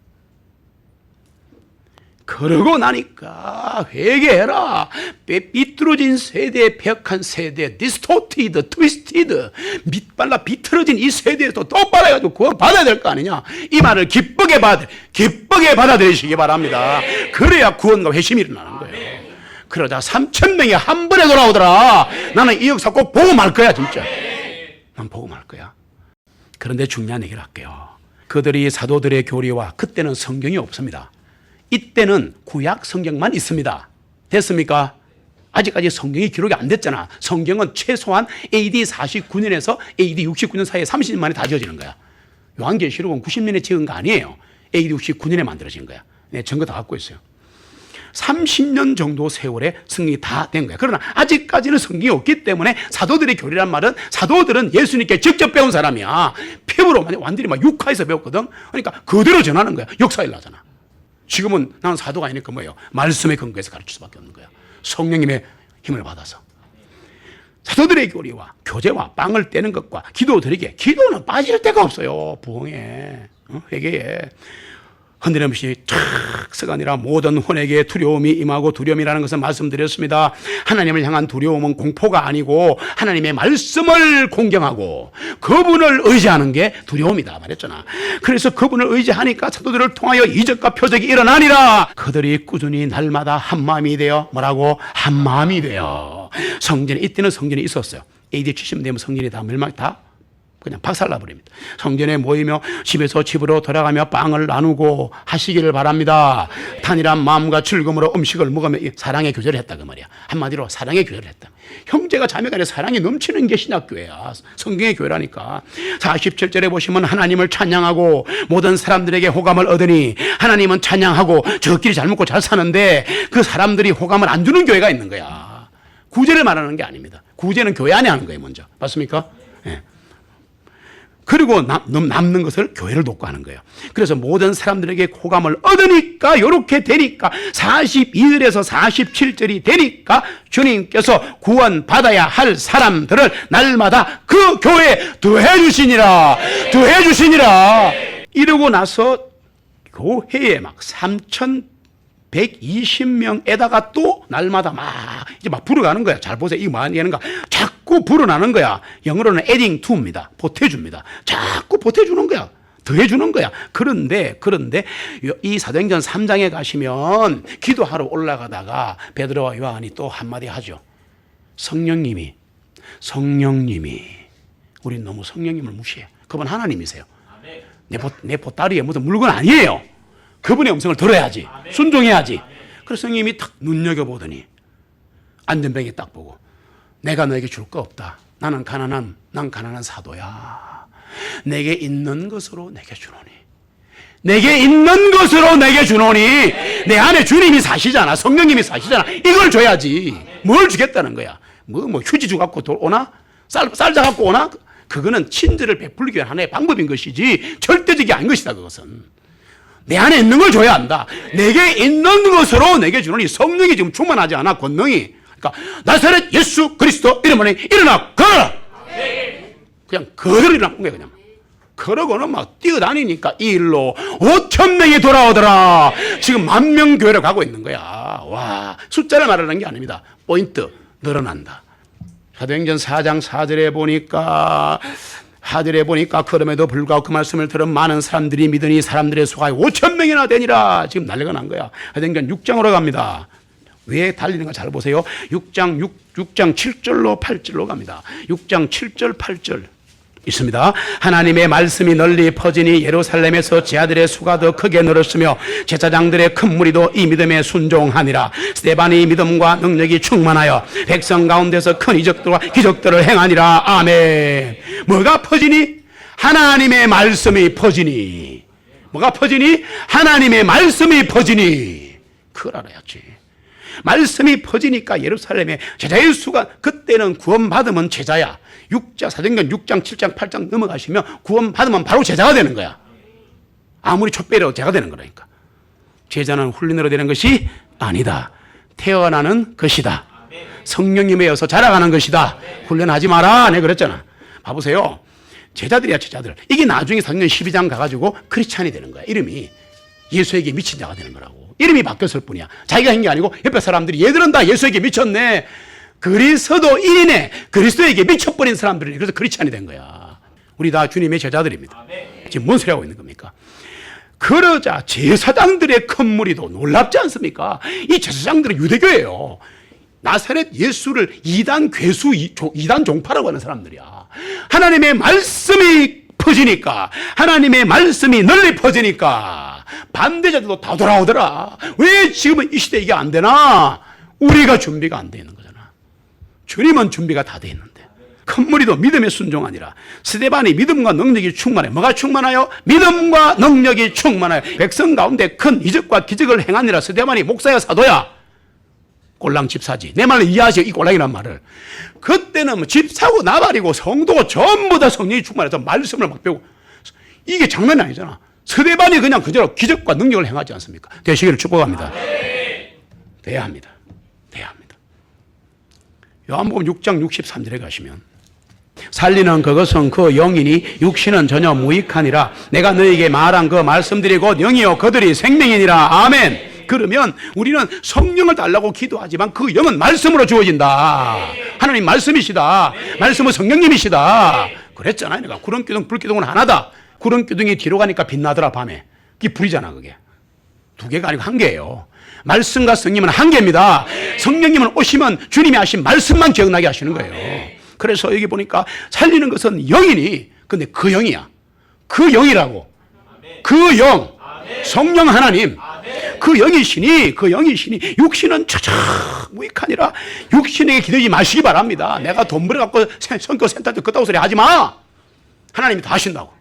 그러고 나니까 회개해라. 삐뚤어진 세대, 벽한 세대, distorted, twisted, 밑발라 비틀어진 이 세대에서 똑바로 해가지고 구원 받아야 될 거 아니냐. 이 말을 기쁘게 받아들이시기 바랍니다. 그래야 구원과 회심이 일어나는 거예요. 그러자 3,000명이 한 번에 돌아오더라. 나는 이 역사 꼭 보고 말 거야, 진짜. 난 보고 말 거야. 그런데 중요한 얘기를 할게요. 그들이 사도들의 교리와 그때는 성경이 없습니다. 이때는 구약 성경만 있습니다. 됐습니까? 아직까지 성경이 기록이 안 됐잖아. 성경은 최소한 AD 49년에서 AD 69년 사이에 30년 만에 다 지어지는 거야. 요한계시록은 90년에 지은 거 아니에요. AD 69년에 만들어진 거야. 네, 증거 다 갖고 있어요. 30년 정도 세월에 성경이 다 된 거야. 그러나 아직까지는 성경이 없기 때문에 사도들의 교리란 말은 사도들은 예수님께 직접 배운 사람이야. 피부로 완전히 막 육화에서 배웠거든. 그러니까 그대로 전하는 거야. 역사일 나잖아. 지금은 나는 사도가 아니니까 뭐예요? 말씀에 근거해서 가르칠 수밖에 없는 거야. 성령님의 힘을 받아서. 사도들의 교리와 교제와 빵을 떼는 것과 기도드리게. 기도는 빠질 데가 없어요. 부흥에, 회개에. 흔들림없이 탁서가 아니라 모든 혼에게 두려움이 임하고, 두려움이라는 것은 말씀드렸습니다. 하나님을 향한 두려움은 공포가 아니고 하나님의 말씀을 공경하고 그분을 의지하는 게 두려움이다 말했잖아. 그래서 그분을 의지하니까 사도들을 통하여 이적과 표적이 일어나니라. 그들이 꾸준히 날마다 한마음이 되어 뭐라고? 한마음이 되어. 성전에, 이때는 성전이 있었어요. AD 70년 되면 성전이 다 멸망, 다 그냥 박살나버립니다. 성전에 모이며 집에서 집으로 돌아가며 빵을 나누고 하시기를 바랍니다. 탄이란 마음과 즐거움으로 음식을 먹으며 사랑의 교제를 했다 그 말이야. 한마디로 사랑의 교제를 했다. 형제가 자매간에 사랑이 넘치는 게 신학교회야. 성경의 교회라니까. 47절에 보시면 하나님을 찬양하고 모든 사람들에게 호감을 얻으니, 하나님은 찬양하고 저끼리 잘 먹고 잘 사는데 그 사람들이 호감을 안 주는 교회가 있는 거야. 구제를 말하는 게 아닙니다. 구제는 교회 안에 하는 거예요 먼저. 맞습니까? 예. 그리고 남는 것을 교회를 돕고 하는 거예요. 그래서 모든 사람들에게 호감을 얻으니까 이렇게 되니까 42절에서 47절이 되니까 주님께서 구원받아야 할 사람들을 날마다 그 교회에 더해 주시니라. 더해 주시니라. 이러고 나서 교회에 막 3,120명에다가 또 날마다 이제 막 불어가는 거야. 잘 보세요. 이거 뭐하는 가 자꾸 불어나는 거야. 영어로는 adding to입니다. 보태줍니다. 자꾸 보태주는 거야. 더해주는 거야. 그런데 이 사도행전 3장에 가시면 기도하러 올라가다가 베드로와 요한이 또 한마디 하죠. 성령님이 우린 너무 성령님을 무시해. 그분 하나님이세요. 내 보따리에 무슨 물건 아니에요. 그분의 음성을 들어야지. 순종해야지. 그래서 성령님이 딱 눈여겨보더니 안전뱅이 딱 보고 내가 너에게 줄 거 없다. 난 가난한 사도야. 내게 있는 것으로 내게 주노니. 내게 있는 것으로 내게 주노니. 내 안에 주님이 사시잖아. 성령님이 사시잖아. 이걸 줘야지. 뭘 주겠다는 거야. 뭐 휴지 주 갖고 오나? 쌀 갖고 오나? 그거는 친절을 베풀기 위한 하나의 방법인 것이지 절대적이 아닌 것이다. 그것은 내 안에 있는 걸 줘야 한다. 내게 있는 것으로 내게 주노니. 성령이 지금 충만하지 않아. 권능이. 그러니까 나사렛 예수 그리스도 이름으로 일어나 걸어라. 그냥 그대로 일어난 거야. 그냥 그러고는 막 뛰어다니니까 이 일로 5,000명이 돌아오더라. 지금 10,000명 교회를 가고 있는 거야. 와, 숫자를 말하는 게 아닙니다. 포인트 늘어난다. 사도행전 4장 4절에 보니까 그럼에도 불구하고 그 말씀을 들은 많은 사람들이 믿으니 사람들의 수가 5,000명이나 되니라. 지금 난리가 난 거야. 사도행전 6장으로 갑니다. 왜 달리는가 잘 보세요. 6장 7절로 8절로 갑니다. 6장 7절 8절 있습니다. 하나님의 말씀이 널리 퍼지니 예루살렘에서 제자들의 수가 더 크게 늘었으며 제사장들의 큰 무리도 이 믿음에 순종하니라. 스데반이 믿음과 능력이 충만하여 백성 가운데서 큰 이적들과 기적들을 행하니라. 아멘. 뭐가 퍼지니? 하나님의 말씀이 퍼지니. 뭐가 퍼지니? 하나님의 말씀이 퍼지니. 그걸 알아야지. 말씀이 퍼지니까 예루살렘에 제자의 수가, 그때는 구원받으면 제자야. 사도행전 6장 7장 8장 넘어가시면 구원받으면 바로 제자가 되는 거야. 아무리 촛배로 제가 되는 거라니까. 제자는 훈련으로 되는 것이 아니다. 태어나는 것이다. 성령님에 의해서 자라가는 것이다. 훈련하지 마라. 내가 그랬잖아. 봐보세요. 제자들이야, 제자들. 이게 나중에 사도행전 12장 가가지고 크리스찬이 되는 거야. 이름이 예수에게 미친 자가 되는 거라고. 이름이 바뀌었을 뿐이야. 자기가 한 게 아니고 옆에 사람들이 얘들은 다 예수에게 미쳤네. 그리스도 인이네. 그리스도에게 미쳐버린 사람들이 그래서 크리스찬이 된 거야. 우리 다 주님의 제자들입니다. 지금 뭔 소리 하고 있는 겁니까? 그러자 제사장들의 큰 무리도 놀랍지 않습니까? 이 제사장들은 유대교예요. 나사렛 예수를 이단 괴수, 이단 종파라고 하는 사람들이야. 하나님의 말씀이 퍼지니까, 하나님의 말씀이 널리 퍼지니까 반대자들도 다 돌아오더라. 왜 지금은 이 시대에 이게 안 되나? 우리가 준비가 안 돼 있는 거잖아. 주님은 준비가 다 돼 있는데. 큰 무리도 믿음에 순종하니라. 스데반이 믿음과 능력이 충만해. 뭐가 충만하여? 믿음과 능력이 충만하여 백성 가운데 큰 이적과 기적을 행하니라. 스데반이 목사야 사도야. 꼴랑 집사지. 내 말을 이해하시오. 이 꼴랑이란 말을. 그때는 뭐 집사고 나발이고 성도고 전부 다 성령이 충만해서 말씀을 막 배우고. 이게 장난이 아니잖아. 스데반이 그냥 그대로 기적과 능력을 행하지 않습니까? 되시기를 축복합니다. 돼야 합니다. 돼야 합니다. 요한복음 6장 63절에 가시면 살리는 그것은 그 영이니 육신은 전혀 무익하니라. 내가 너에게 말한 그 말씀들이 곧 영이요 그들이 생명이니라. 아멘. 그러면 우리는 성령을 달라고 기도하지만 그 영은 말씀으로 주어진다. 하나님 말씀이시다. 말씀은 성령님이시다. 그랬잖아요. 내가 구름기둥 불기둥은 하나다. 구름기둥이 뒤로 가니까 빛나더라 밤에. 그게 불이잖아. 그게 두 개가 아니고 한 개예요. 말씀과 성령님은 한 개입니다. 성령님은 오시면 주님이 하신 말씀만 기억나게 하시는 거예요. 그래서 여기 보니까 살리는 것은 영이니 근데 그 영이야. 그 영이라고. 그 영. 성령 하나님. 그 영이시니 육신은 무익하니라. 육신에게 기대지 마시기 바랍니다. 내가 돈 벌어갖고 성교 센터도 그따구 소리 하지 마. 하나님이 다 하신다고.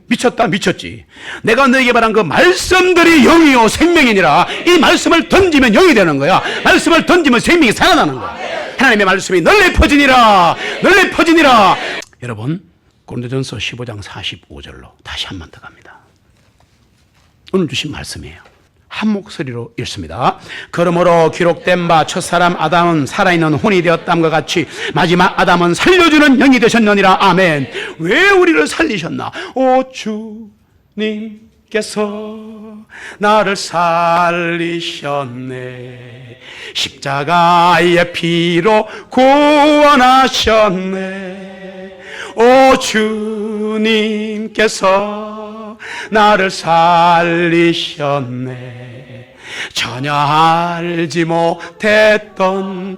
미쳤다 미쳤지. 내가 너에게 말한 그 말씀들이 영이요 생명이니라. 이 말씀을 던지면 영이 되는 거야. 말씀을 던지면 생명이 살아나는 거야. 하나님의 말씀이 널리 퍼지니라. 널리 퍼지니라. 여러분 고린도전서 15장 45절로 다시 한 번 더 갑니다. 오늘 주신 말씀이에요. 한 목소리로 읽습니다. 그러므로 기록된 바 첫사람 아담은 살아있는 혼이 되었담과 같이 마지막 아담은 살려주는 영이 되셨느니라. 아멘. 왜 우리를 살리셨나? 오 주님께서 나를 살리셨네. 십자가의 피로 구원하셨네. 오 주님께서 나를 살리셨네. 전혀 알지 못했던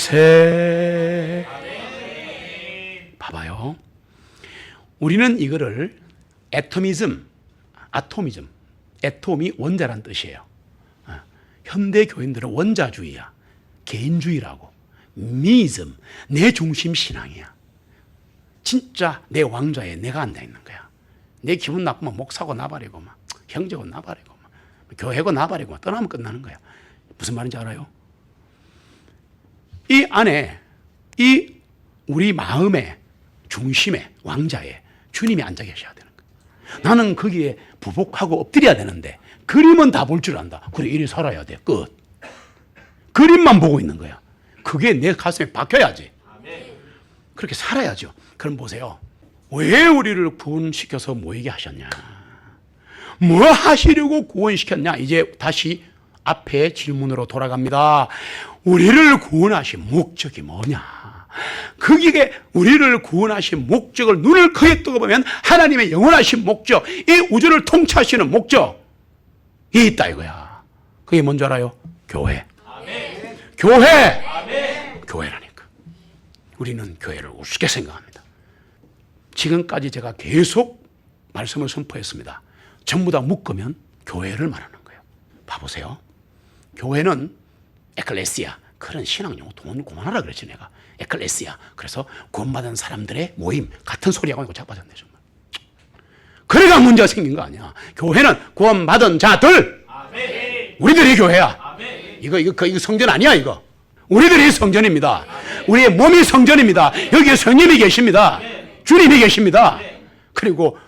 기쁨일세. 봐봐요. 우리는 이거를 애토미즘, 애톰이 원자란 뜻이에요. 현대 교인들은 원자주의야. 개인주의라고. 미즘, 내 중심 신앙이야. 진짜 내 왕좌에 내가 앉아있는 거야. 내 기분 나쁘면 목사고 나발이고 막 형제고 나발이고 막 교회고 나발이고 막 떠나면 끝나는 거야. 무슨 말인지 알아요? 이 안에 이 우리 마음의 중심에 왕좌에 주님이 앉아 계셔야 되는 거야. 나는 거기에 부복하고 엎드려야 되는데 그림은 다 볼 줄 안다. 그래 이리 살아야 돼. 끝. 그림만 보고 있는 거야. 그게 내 가슴에 박혀야지. 그렇게 살아야죠. 그럼 보세요. 왜 우리를 구원시켜서 모이게 하셨냐? 뭐 하시려고 구원시켰냐? 이제 다시 앞에 질문으로 돌아갑니다. 우리를 구원하신 목적이 뭐냐? 그게 우리를 구원하신 목적을 눈을 크게 뜨고 보면 하나님의 영원하신 목적, 이 우주를 통치하시는 목적이 있다 이거야. 그게 뭔지 알아요? 교회. 아멘. 교회. 아멘. 교회라니까. 우리는 교회를 우습게 생각합니다. 지금까지 제가 계속 말씀을 선포했습니다. 전부 다 묶으면 교회를 말하는 거예요. 봐보세요. 교회는 에클레시아, 그런 신앙용어 돈 그만하라 그랬지 내가. 에클레시아. 그래서 구원받은 사람들의 모임 같은 소리하고 이거 자빠졌네 정말. 그래가 문제가 생긴 거 아니야. 교회는 구원받은 자들. 아멘. 우리들이 교회야. 아멘. 이거 성전 아니야 이거. 우리들이 성전입니다. 우리의 몸이 성전입니다. 여기에 성령이 계십니다. 주님이 계십니다. 그리고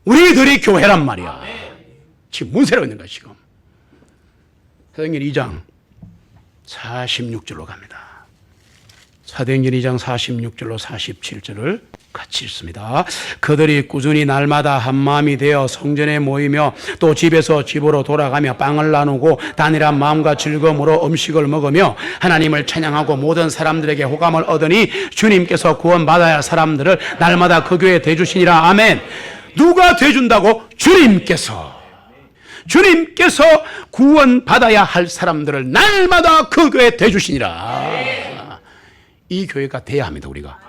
우리들이 교회란 말이야. 지금 문세라고 있는 거야 지금. 사도행전 2장 46절로 갑니다. 사도행전 2장 46절로 47절을 같이 읽습니다. 그들이 꾸준히 날마다 한 마음이 되어 성전에 모이며 또 집에서 집으로 돌아가며 빵을 나누고 단일한 마음과 즐거움으로 음식을 먹으며 하나님을 찬양하고 모든 사람들에게 호감을 얻으니 주님께서 구원받아야 할 사람들을 날마다 그 교회에 대주시니라. 아멘. 누가 대준다고? 주님께서 구원받아야 할 사람들을 날마다 그 교회에 대주시니라. 이 교회가 돼야 합니다 우리가.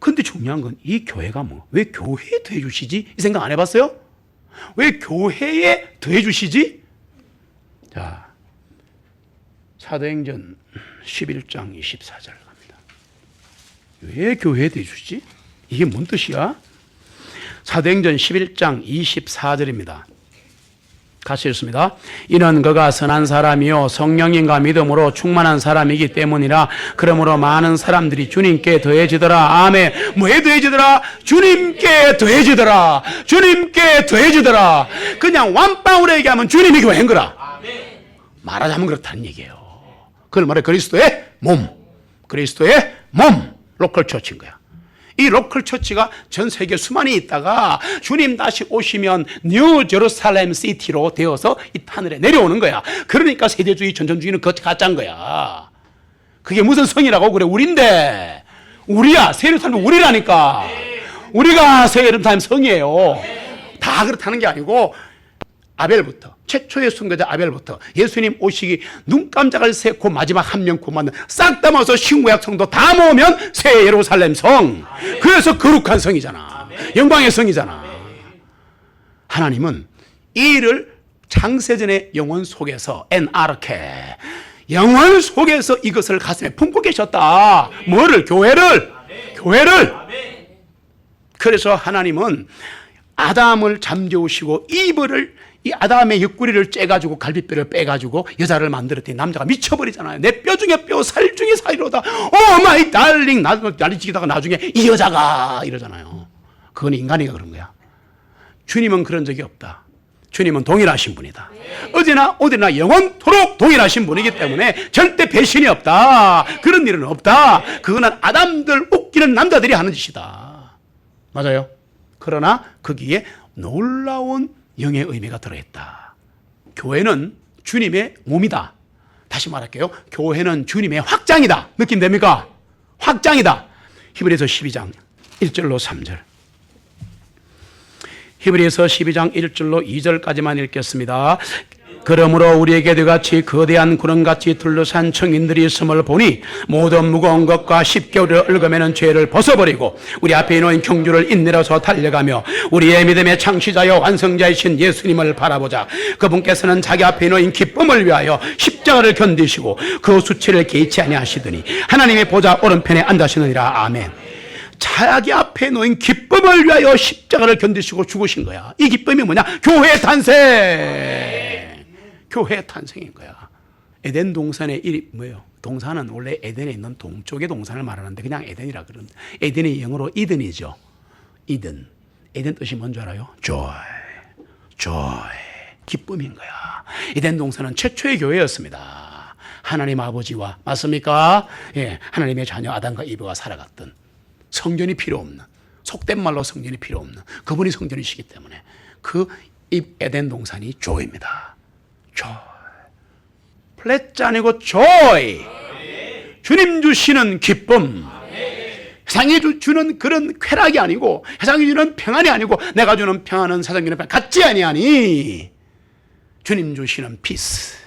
근데 중요한 건 이 교회가 뭐, 왜 교회에 더해주시지? 이 생각 안 해봤어요? 왜 교회에 더해주시지? 자, 사도행전 11장 24절 갑니다. 왜 교회에 더해주시지? 이게 뭔 뜻이야? 사도행전 11장 24절입니다. 같이 읽습니다. 이는 그가 선한 사람이요 성령님과 믿음으로 충만한 사람이기 때문이라. 그러므로 많은 사람들이 주님께 더해지더라. 아멘. 뭐에 더해지더라? 주님께 더해지더라. 주님께 더해지더라. 그냥 완방울에 얘기하면 주님이 교회인 거라. 말하자면 그렇다는 얘기예요. 그걸 말해 그리스도의 몸. 그리스도의 몸. 로컬 처치인 거야. 이 로컬 처치가 전 세계 수많이 있다가 주님 다시 오시면 뉴 제루살렘 시티로 되어서 이 하늘에 내려오는 거야. 그러니까 세대주의 전전주의는 가짜인 거야. 그게 무슨 성이라고? 그래 우리인데. 우리야. 새 예루살렘은 우리라니까. 우리가 새 예루살렘 성이에요. 다 그렇다는 게 아니고 아벨부터, 최초의 순교자 아벨부터 예수님 오시기 눈 깜짝을 새고 마지막 한 명 구원받는 싹 다 모아서 신구약 성도 다 모으면 새 예루살렘 성. 그래서 거룩한 성이잖아. 영광의 성이잖아. 하나님은 이 일을 창세전의 영혼 속에서 엔아르케, 영혼 속에서 이것을 가슴에 품고 계셨다. 뭐를? 교회를. 그래서 하나님은 아담을 잠재우시고 이 아담의 옆구리를 째가지고 갈비뼈를 빼가지고 여자를 만들었더니 남자가 미쳐버리잖아요. 내 뼈 중에 뼈, 살 중에 살이로다. 오 마이 달링. 난리치기다가 나중에 이 여자가 이러잖아요. 그건 인간이가 그런 거야. 주님은 그런 적이 없다. 주님은 동일하신 분이다. 어제나 오늘이나 영원토록 동일하신 분이기 때문에 절대 배신이 없다. 그런 일은 없다. 그거는 아담들 웃기는 남자들이 하는 짓이다. 맞아요. 그러나 거기에 놀라운 영의 의미가 들어있다. 교회는 주님의 몸이다. 다시 말할게요. 교회는 주님의 확장이다. 느낌 됩니까? 확장이다. 히브리서 12장 1절로 3절. 히브리서 12장 1절로 2절까지만 읽겠습니다. 그러므로 우리에게 이같이 거대한 구름같이 둘러싼 청인들이 있음을 보니 모든 무거운 것과 쉽게 우리를 얽어매는 죄를 벗어버리고 우리 앞에 놓인 경주를 인내로서 달려가며 우리의 믿음의 창시자여 완성자이신 예수님을 바라보자. 그분께서는 자기 앞에 놓인 기쁨을 위하여 십자가를 견디시고 그 수치를 개의치 아니하시더니 하나님의 보좌 오른편에 앉으시느니라. 아멘. 자기 앞에 놓인 기쁨을 위하여 십자가를 견디시고 죽으신 거야. 이 기쁨이 뭐냐? 교회의 탄생. 교회의 탄생인 거야. 에덴 동산의 일이 뭐예요? 동산은 원래 에덴에 있는 동쪽의 동산을 말하는데 그냥 에덴이라 그러는. 에덴이 영어로 이든이죠. 이든. 에덴 뜻이 뭔지 알아요? joy. 기쁨인 거야. 에덴 동산은 최초의 교회였습니다. 하나님 아버지와 맞습니까? 예, 하나님의 자녀 아담과 이브가 살아갔던 성전이 필요 없는, 속된 말로 성전이 필요 없는 그분이 성전이시기 때문에 그 에덴 동산이 joy입니다. joy. 플랫자 아니고 joy. 주님 주시는 기쁨. 세상이 주는 그런 쾌락이 아니고, 세상이 주는 평안이 아니고, 내가 주는 평안은 세상이 주는 평안 같지 아니하니 주님 주시는 peace.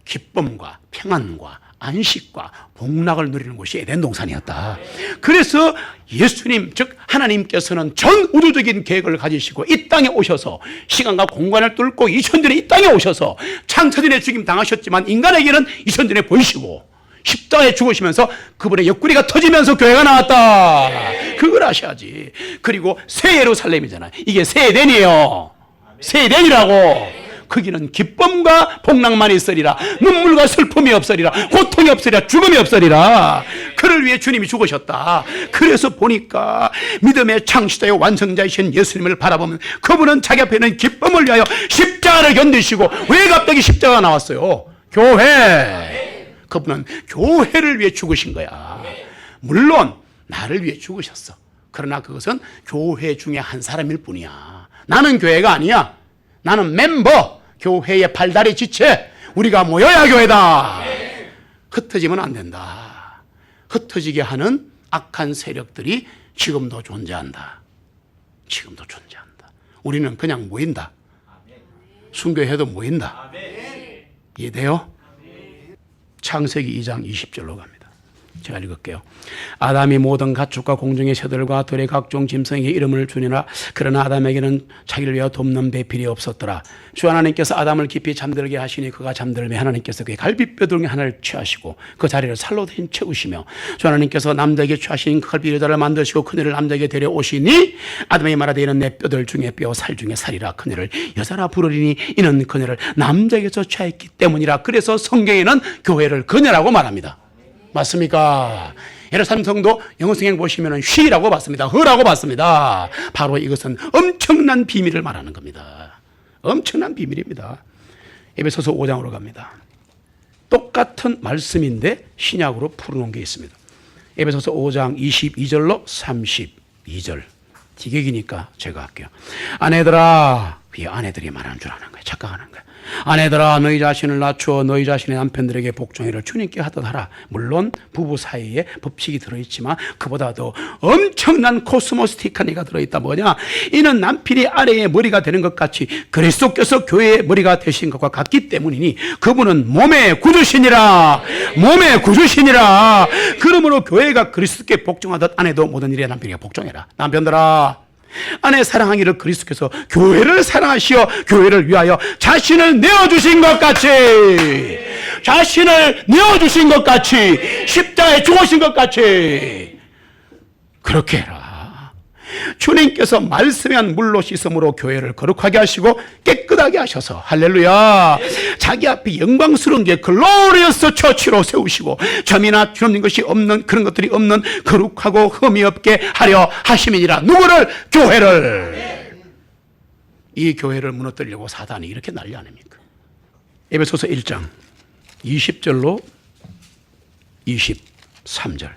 기쁨과 평안과 안식과 복락을 누리는 곳이 에덴 동산이었다. 그래서 예수님 즉 하나님께서는 전 우주적인 계획을 가지시고 이 땅에 오셔서 시간과 공간을 뚫고 2000년에 이 땅에 오셔서 창세전에 죽임 당하셨지만 인간에게는 2000년에 보이시고 십자가에 죽으시면서 그분의 옆구리가 터지면서 교회가 나왔다. 그걸 아셔야지. 그리고 새 예루살렘이잖아요. 이게 새 에덴이에요. 새 에덴이라고. 거기는 기쁨과 복락만 있으리라. 눈물과 슬픔이 없으리라. 고통이 없으리라. 죽음이 없으리라. 그를 위해 주님이 죽으셨다. 그래서 보니까 믿음의 창시자요 완성자이신 예수님을 바라보면 그분은 자기 앞에 있는 기쁨을 위하여 십자가를 견디시고, 왜 갑자기 십자가가 나왔어요? 교회. 그분은 교회를 위해 죽으신 거야. 물론 나를 위해 죽으셨어. 그러나 그것은 교회 중에 한 사람일 뿐이야. 나는 교회가 아니야. 나는 멤버. 교회의 발다리 지체. 우리가 모여야 교회다. 흩어지면 안 된다. 흩어지게 하는 악한 세력들이 지금도 존재한다. 지금도 존재한다. 우리는 그냥 모인다. 순교해도 모인다. 이해돼요? 창세기 2장 20절로 갑니다. 제가 읽을게요. 아담이 모든 가축과 공중의 새들과 들의 각종 짐승에게 이름을 주니라. 그러나 아담에게는 자기를 위하여 돕는 배필이 없었더라. 주 하나님께서 아담을 깊이 잠들게 하시니 그가 잠들매 하나님께서 그의 갈비뼈 중에 하나를 취하시고 그 자리를 살로 채우시며 주 하나님께서 남자에게 취하신 그 갈비 여자를 만드시고 그녀를 남자에게 데려오시니 아담이 말하되 이는 내 뼈들 중에 뼈 살 중에 살이라. 그녀를 여자라 부르리니 이는 그녀를 남자에게서 취하였기 때문이라. 그래서 성경에는 교회를 그녀라고 말합니다. 맞습니까? 예루살렘 성도 영어성경 보시면 쉬라고 봤습니다. 허라고 봤습니다. 바로 이것은 엄청난 비밀을 말하는 겁니다. 엄청난 비밀입니다. 에베소서 5장으로 갑니다. 똑같은 말씀인데 신약으로 풀어놓은 게 있습니다. 에베소서 5장 22절로 32절. 되게 기니까 제가 할게요. 아내들아, 아내들이 말하는 줄 아는 거예요. 착각하는 거예요. 아내들아 너희 자신을 낮추어 너희 자신의 남편들에게 복종하기를 주님께 하듯 하라. 물론 부부 사이에 법칙이 들어있지만 그보다 더 엄청난 코스모스틱한 이가 들어있다. 뭐냐? 이는 남편이 아내의 머리가 되는 것 같이 그리스도께서 교회의 머리가 되신 것과 같기 때문이니 그분은 몸의 구주시니라. 몸의 구주시니라. 그러므로 교회가 그리스도께 복종하듯 아내도 모든 일에 남편에게 복종해라. 남편들아 아내 사랑하기를 그리스도께서 교회를 사랑하시어 교회를 위하여 자신을 내어주신 것 같이 십자가에 죽으신 것 같이 그렇게 해라. 주님께서 말씀에 한 물로 씻음으로 교회를 거룩하게 하시고 깨끗하게 하셔서 할렐루야 자기 앞에 영광스러운 게 글로리어스 처치로 세우시고 점이나 주름진 것이 없는 그런 것들이 없는 거룩하고 흠이 없게 하려 하심이니라. 누구를? 교회를. 이 교회를 무너뜨리려고 사단이 이렇게 난리 아닙니까? 에베소서 1장 20절로 23절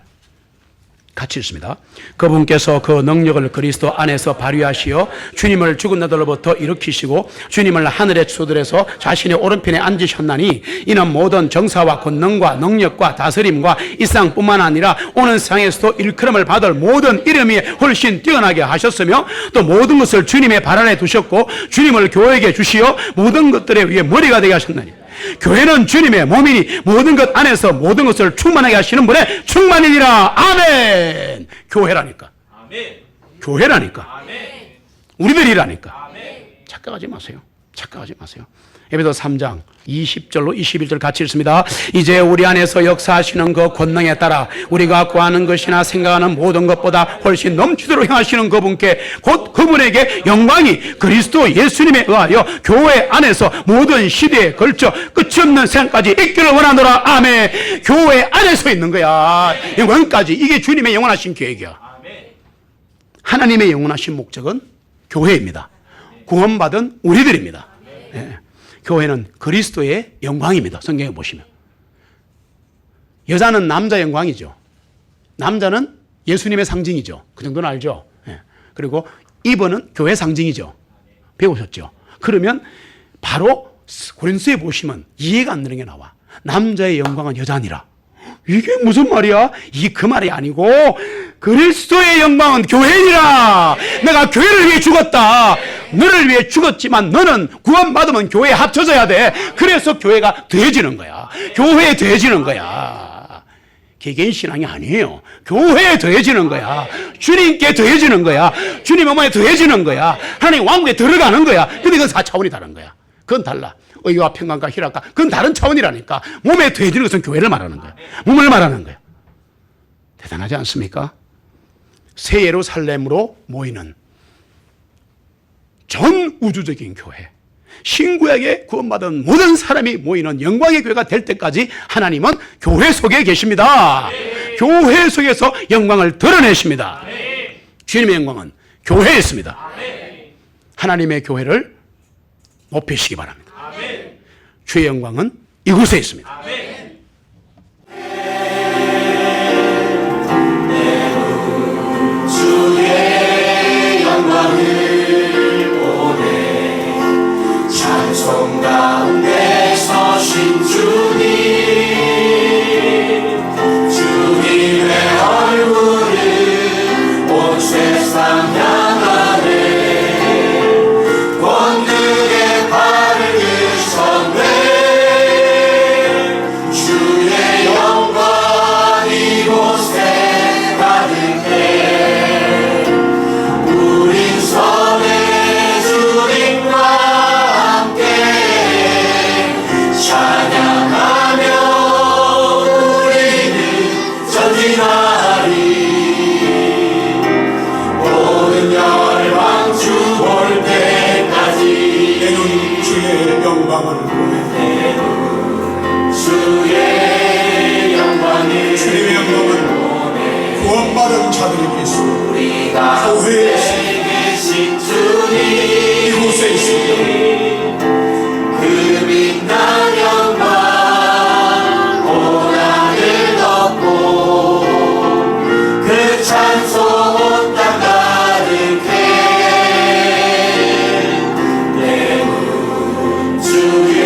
같이 읽습니다. 그분께서 그 능력을 그리스도 안에서 발휘하시어 주님을 죽은 자들로부터 일으키시고 주님을 하늘의 주소들에서 자신의 오른편에 앉으셨나니 이는 모든 정사와 권능과 능력과 다스림과 이 세상뿐만 아니라 오는 세상에서도 일컬음을 받을 모든 이름이 훨씬 뛰어나게 하셨으며 또 모든 것을 주님의 발 아래 두셨고 주님을 교회에게 주시어 모든 것들에 위해 머리가 되게 하셨나니 교회는 주님의 몸이니 모든 것 안에서 모든 것을 충만하게 하시는 분의 충만이니라. 아멘. 교회라니까. 아멘. 교회라니까. 아멘. 우리들이라니까. 아멘. 착각하지 마세요. 착각하지 마세요. 에베소 3장 20절로 21절 같이 읽습니다. 이제 우리 안에서 역사하시는 그 권능에 따라 우리가 구하는 것이나 생각하는 모든 것보다 훨씬 넘치도록 행하시는 그분께 곧 그분에게 영광이 그리스도 예수님에 의하여 교회 안에서 모든 시대에 걸쳐 끝이 없는 생까지 있기를 원하노라. 아멘. 교회 안에서 있는 거야. 영원까지. 이게 주님의 영원하신 계획이야. 하나님의 영원하신 목적은 교회입니다. 구원받은 우리들입니다. 네. 교회는 그리스도의 영광입니다. 성경에 보시면 여자는 남자 영광이죠. 남자는 예수님의 상징이죠. 그 정도는 알죠. 예. 그리고 입어는 교회 상징이죠. 배우셨죠. 그러면 바로 고린도서에 보시면 이해가 안 되는 게 나와. 남자의 영광은 여자니라. 이게 무슨 말이야? 이게 그 말이 아니고 그리스도의 영광은 교회니라. 내가 교회를 위해 죽었다. 너를 위해 죽었지만 너는 구원받으면 교회에 합쳐져야 돼. 그래서 교회가 더해지는 거야. 교회에 더해지는 거야. 개개인 신앙이 아니에요. 교회에 더해지는 거야. 주님께 더해지는 거야. 주님 어머니에 더해지는 거야. 하나님 왕국에 들어가는 거야. 근데 그건 4차원이 다른 거야. 그건 달라. 의와 평강과 희락과 그건 다른 차원이라니까. 몸에 더해지는 것은 교회를 말하는 거야. 몸을 말하는 거야. 대단하지 않습니까? 새 예루살렘으로 모이는 전 우주적인 교회, 신구약에 구원받은 모든 사람이 모이는 영광의 교회가 될 때까지 하나님은 교회 속에 계십니다. 교회 속에서 영광을 드러내십니다. 주님의 영광은 교회에 있습니다. 하나님의 교회를 높이시기 바랍니다. 주의 영광은 이곳에 있습니다. 주의 영광을 보내 찬송 가운데 서신 주님 주님의 얼굴을 온 세상 향하네 권능의 발을 드셨네 주의 영광 이곳에 가득해 우린 선의 주님과 함께 찬양하며 우리는 전진하리 모든 열방 주 볼 때까지 내 눈 주의 영광을 보네 주의 영광을 주님의 영광을 구원받은 자들이 계시고 교회에 계신 주님 이곳에 있습니다. 그 빛난 영광 고난을 덮고 그 찬송 온 땅 가득해 내 문 주의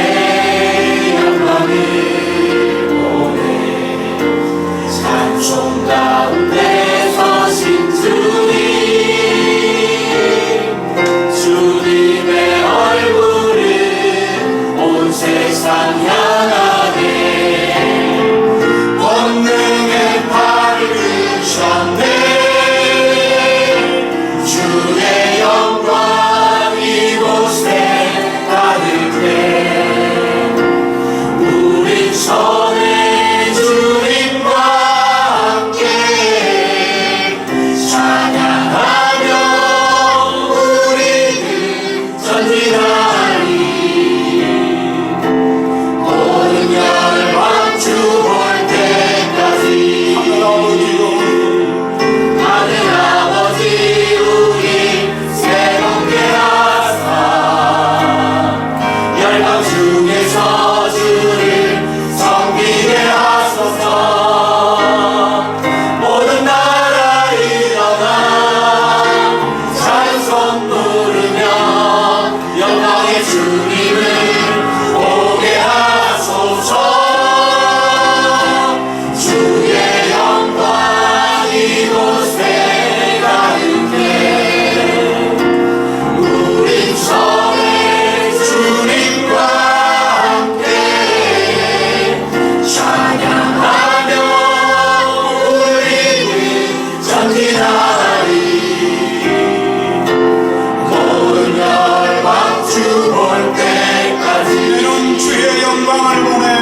주 볼 때까지 이는 주의 영광을 보내